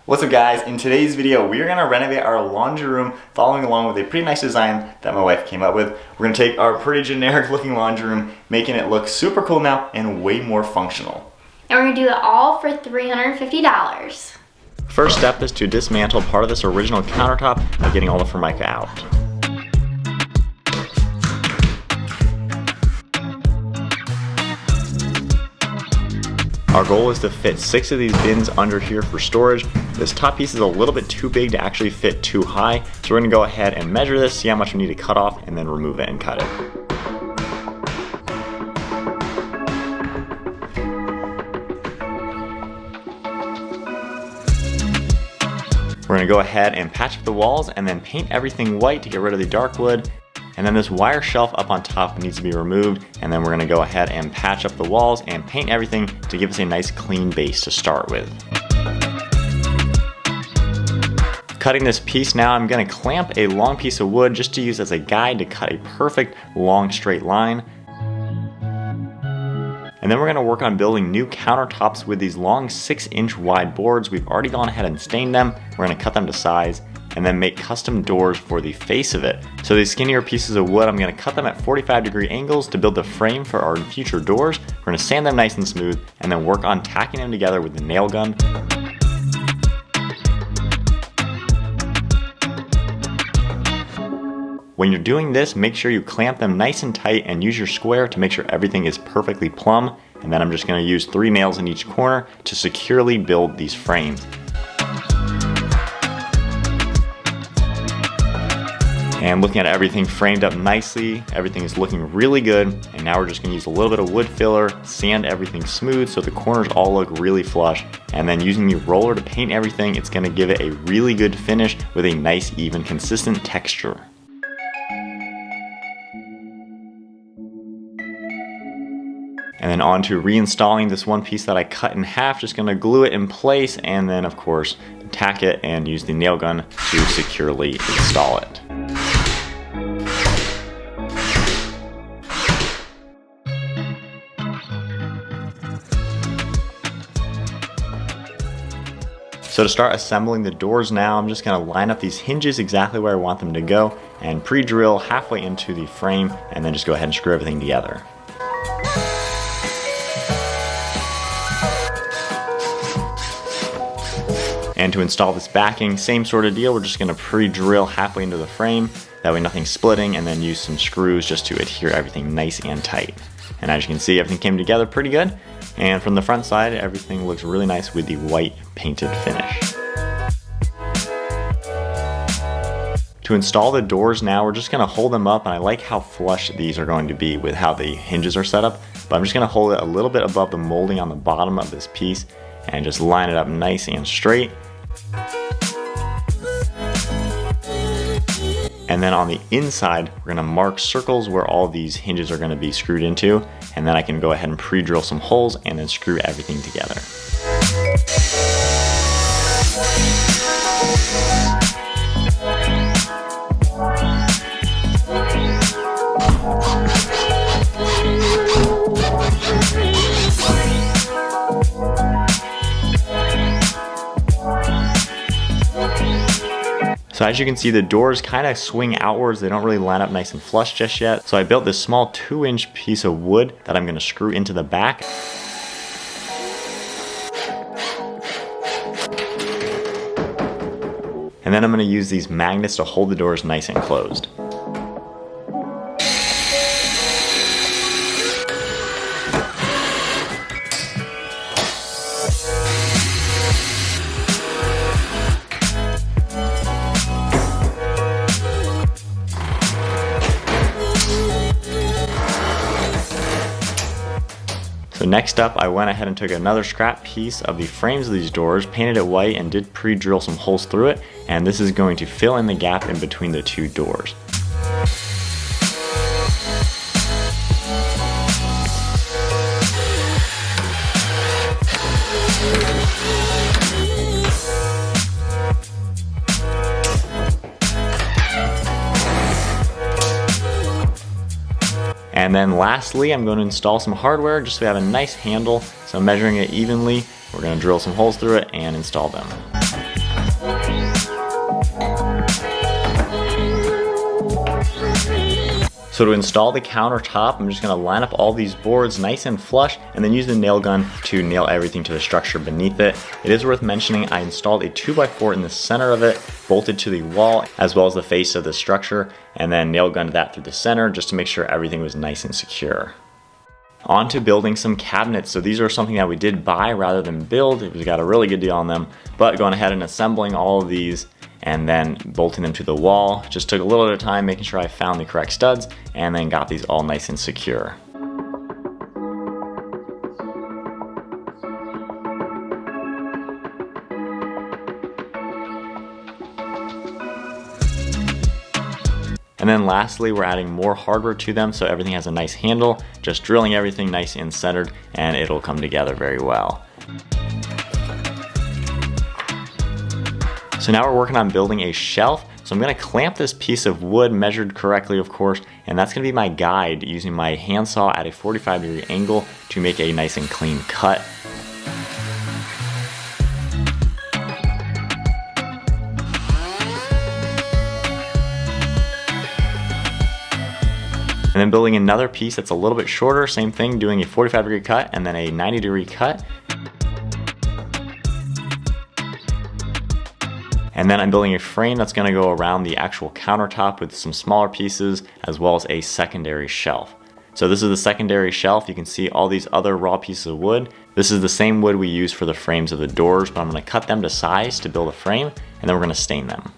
What's up guys, in today's video we are going to renovate our laundry room following along with a pretty nice design that my wife came up with. We're going to take our pretty generic looking laundry room, making it look super cool now and way more functional. And we're going to do it all for $350. First step is to dismantle part of this original countertop by getting all the Formica out. Our goal is to fit 6 of these bins under here for storage. This top piece is a little bit too big to actually fit too high, so we're going to go ahead and measure this, see how much we need to cut off, and then remove it and cut it. We're going to go ahead and patch up the walls and then paint everything white to get rid of the dark wood. And then this wire shelf up on top needs to be removed, and then we're going to go ahead and patch up the walls and paint everything to give us a nice clean base to start with. Cutting this piece now, I'm going to clamp a long piece of wood just to use as a guide to cut a perfect long straight line. And then we're going to work on building new countertops with these long 6-inch wide boards. We've already gone ahead and stained them. We're going to cut them to size and then make custom doors for the face of it. So these skinnier pieces of wood, I'm going to cut them at 45-degree angles to build the frame for our future doors. We're going to sand them nice and smooth and then work on tacking them together with the nail gun. When you're doing this, make sure you clamp them nice and tight and use your square to make sure everything is perfectly plumb. And then I'm just going to use 3 nails in each corner to securely build these frames. And looking at everything framed up nicely, everything is looking really good. And now we're just going to use a little bit of wood filler, sand everything smooth so the corners all look really flush. And then using the roller to paint everything, it's going to give it a really good finish with a nice, even, consistent texture. And then on to reinstalling this one piece that I cut in half, just going to glue it in place and then of course tack it and use the nail gun to securely install it. So to start assembling the doors now, I'm just going to line up these hinges exactly where I want them to go and pre-drill halfway into the frame and then just go ahead and screw everything together. And to install this backing, same sort of deal, we're just going to pre-drill halfway into the frame, that way nothing's splitting, and then use some screws just to adhere everything nice and tight. And as you can see, everything came together pretty good, and from the front side, everything looks really nice with the white painted finish. To install the doors now, we're just going to hold them up, and I like how flush these are going to be with how the hinges are set up, but I'm just going to hold it a little bit above the molding on the bottom of this piece, and just line it up nice and straight. And then on the inside, we're going to mark circles where all these hinges are going to be screwed into, and then I can go ahead and pre-drill some holes and then screw everything together. So as you can see, the doors kind of swing outwards. They don't really line up nice and flush just yet. So I built this small 2-inch piece of wood that I'm going to screw into the back. And then I'm going to use these magnets to hold the doors nice and closed. So next up, I went ahead and took another scrap piece of the frames of these doors, painted it white, and did pre-drill some holes through it, and this is going to fill in the gap in between the 2 doors. And then lastly, I'm going to install some hardware just so we have a nice handle. So I'm measuring it evenly. We're going to drill some holes through it and install them. So to install the countertop, I'm just gonna line up all these boards nice and flush and then use the nail gun to nail everything to the structure beneath it. It is worth mentioning I installed a 2x4 in the center of it, bolted to the wall as well as the face of the structure, and then nail gunned that through the center just to make sure everything was nice and secure. On to building some cabinets. So these are something that we did buy rather than build. We got a really good deal on them, but going ahead and assembling all of these and then bolting them to the wall. Just took a little bit of time making sure I found the correct studs and then got these all nice and secure. And then lastly, we're adding more hardware to them so everything has a nice handle, just drilling everything nice and centered and it'll come together very well. So now we're working on building a shelf. So I'm gonna clamp this piece of wood, measured correctly of course, and that's gonna be my guide using my handsaw at a 45-degree angle to make a nice and clean cut. And then building another piece that's a little bit shorter, same thing, doing a 45-degree cut and then a 90-degree cut. And then I'm building a frame that's gonna go around the actual countertop with some smaller pieces as well as a secondary shelf. So this is the secondary shelf. You can see all these other raw pieces of wood. This is the same wood we use for the frames of the doors, but I'm gonna cut them to size to build a frame and then we're gonna stain them.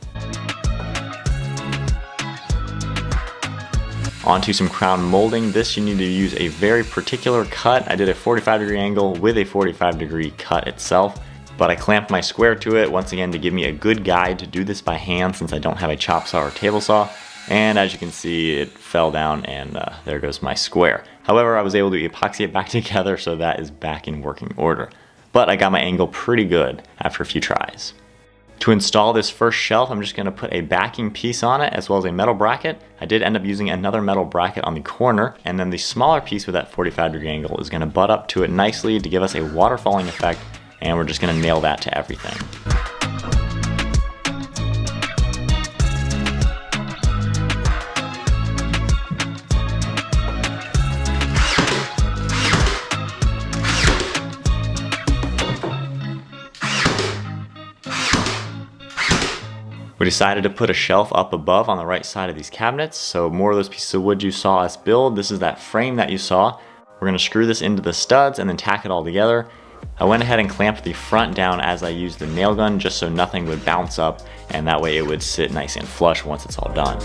Onto some crown molding. This you need to use a very particular cut. I did a 45-degree angle with a 45-degree cut itself, but I clamped my square to it once again to give me a good guide to do this by hand since I don't have a chop saw or table saw. And as you can see, it fell down and there goes my square. However, I was able to epoxy it back together so that is back in working order. But I got my angle pretty good after a few tries. To install this first shelf, I'm just gonna put a backing piece on it as well as a metal bracket. I did end up using another metal bracket on the corner, and then the smaller piece with that 45-degree angle is gonna butt up to it nicely to give us a waterfalling effect, and we're just gonna nail that to everything. We decided to put a shelf up above on the right side of these cabinets, so more of those pieces of wood you saw us build. This is that frame that you saw. We're gonna screw this into the studs and then tack it all together. I went ahead and clamped the front down as I used the nail gun just so nothing would bounce up, and that way it would sit nice and flush once it's all done.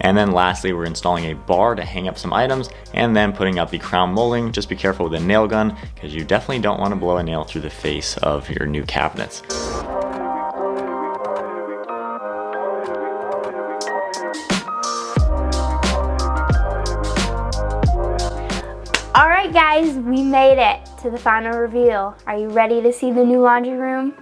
And then lastly, we're installing a bar to hang up some items and then putting up the crown molding. Just be careful with the nail gun because you definitely don't want to blow a nail through the face of your new cabinets. All right guys, we made it to the final reveal. Are you ready to see the new laundry room?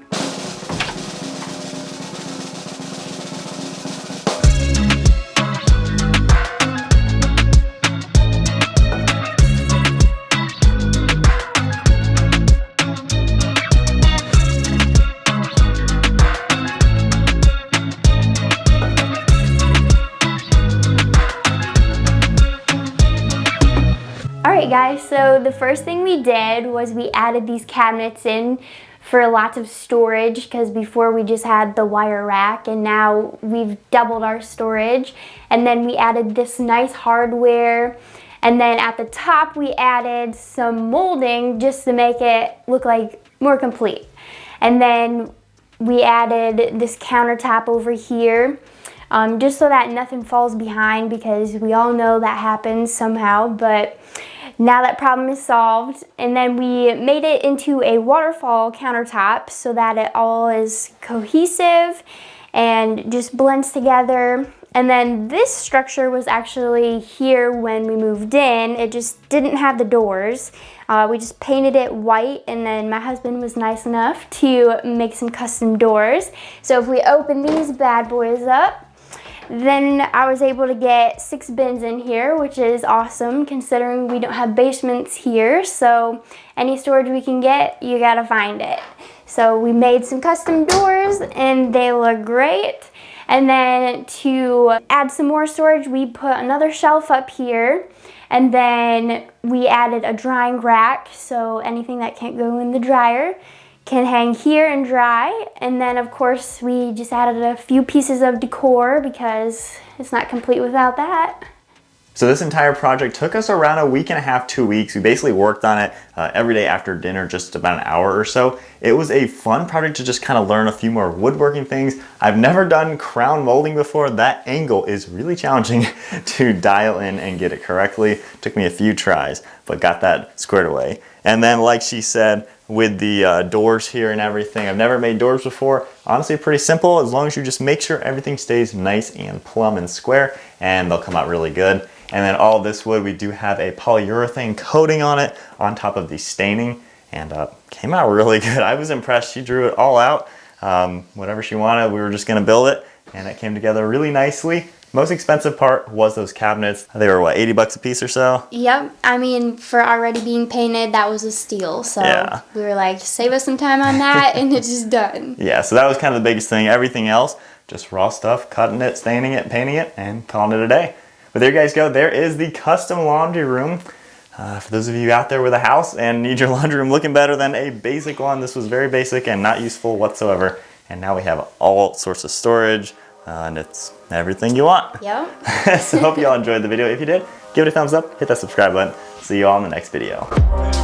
Alright guys, so the first thing we did was we added these cabinets in for lots of storage because before we just had the wire rack and now we've doubled our storage. And then we added this nice hardware, and then at the top we added some molding just to make it look like more complete. And then we added this countertop over here just so that nothing falls behind because we all know that happens somehow, but now that problem is solved. And then we made it into a waterfall countertop so that it all is cohesive and just blends together. And then this structure was actually here when we moved in. It just didn't have the doors. We just painted it white, and then my husband was nice enough to make some custom doors. So if we open these bad boys up, then I was able to get 6 bins in here, which is awesome considering we don't have basements here. So any storage we can get, you gotta find it. So we made some custom doors and they look great. And then to add some more storage, we put another shelf up here. And then we added a drying rack, so anything that can't go in the dryer can hang here and dry. And then of course we just added a few pieces of decor because it's not complete without that. So this entire project took us around a week and a half, 2 weeks. We basically worked on it every day after dinner, just about an hour or so. It was a fun project to just kind of learn a few more woodworking things. I've never done crown molding before. That angle is really challenging to dial in and get it correctly. Took me a few tries, but got that squared away. And then like she said, with the doors here and everything, I've never made doors before. Honestly, pretty simple as long as you just make sure everything stays nice and plumb and square, and they'll come out really good. And then all this wood, we do have a polyurethane coating on it on top of the staining, and came out really good. I was impressed. She drew it all out. Whatever she wanted, we were just gonna build it, and it came together really nicely. Most expensive part was those cabinets. They were what, 80 bucks a piece or so? Yep, I mean, for already being painted, that was a steal. So yeah. We were like, save us some time on that, and it's just done. Yeah, so that was kind of the biggest thing. Everything else, just raw stuff, cutting it, staining it, painting it, and calling it a day. But there you guys go. There is the custom laundry room. For those of you out there with a house and need your laundry room looking better than a basic one, this was very basic and not useful whatsoever. And now we have all sorts of storage, and it's everything you want. Yep. So hope you all enjoyed the video. If you did, give it a thumbs up, hit that subscribe button. See you all in the next video.